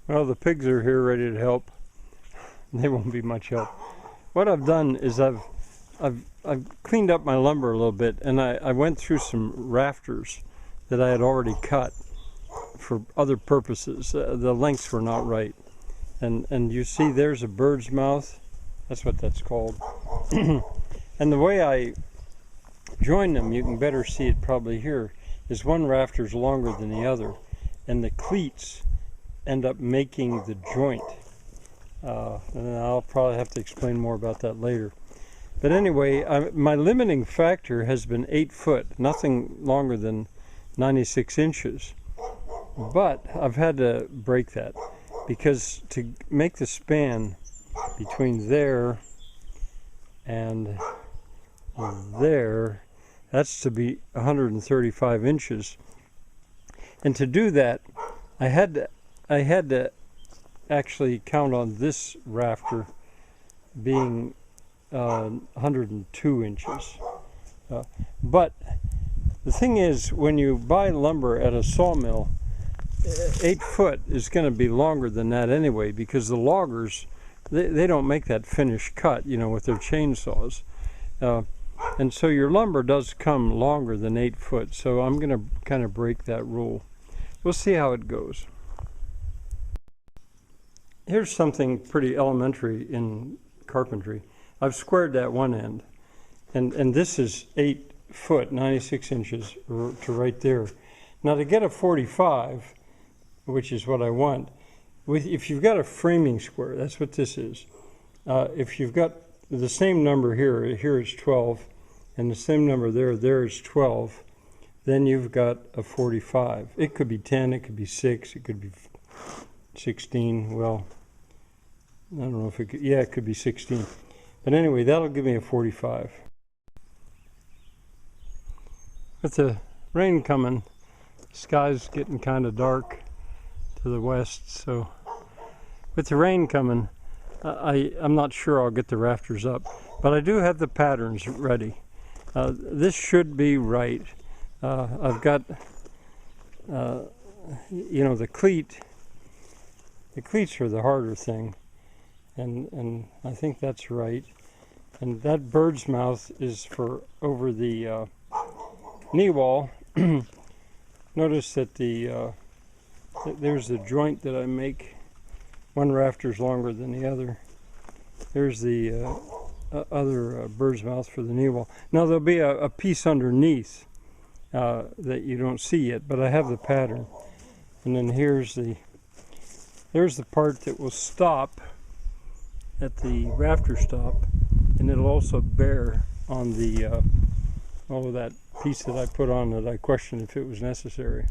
Well, the pigs are here ready to help. They won't be much help. What I've done is I've cleaned up my lumber a little bit, and I went through some rafters that I had already cut for other purposes. The lengths were not right. And you see there's a bird's mouth. That's what that's called. And the way I join them, you can better see it probably here, is one rafter's longer than the other, and the cleats end up making the joint. And I'll probably have to explain more about that later. But anyway, my limiting factor has been 8 foot, nothing longer than 96 inches. But I've had to break that, because to make the span between there and there, that's to be 135 inches. And to do that, I had to actually count on this rafter being 102 inches. But the thing is, when you buy lumber at a sawmill, 8 foot is going to be longer than that anyway, because the loggers, they don't make that finished cut, you know, with their chainsaws. And so your lumber does come longer than 8 foot, so I'm going to kind of break that rule. We'll see how it goes. Here's something pretty elementary in carpentry. I've squared that one end, and this is 8 foot, 96 inches to right there. Now to get a 45, which is what I want, if you've got a framing square, that's what this is. If you've got the same number here is 12, and the same number there is 12, then you've got a 45. It could be 10, it could be 6, it could be 16. Well, I don't know if it could, yeah, it could be 16. But anyway, that'll give me a 45. With the rain coming, the sky's getting kind of dark to the west, so with the rain coming, I'm not sure I'll get the rafters up, but I do have the patterns ready. This should be right. I've got, you know, the cleats are the harder thing, and I think that's right. And that bird's mouth is for over the knee wall. Notice that there's the joint that I make. One rafter's longer than the other. There's the other bird's mouth for the knee wall. Now there'll be a piece underneath that you don't see yet, but I have the pattern. And then there's the part that will stop at the rafter stop, and it'll also bear on the that piece that I put on that I questioned if it was necessary.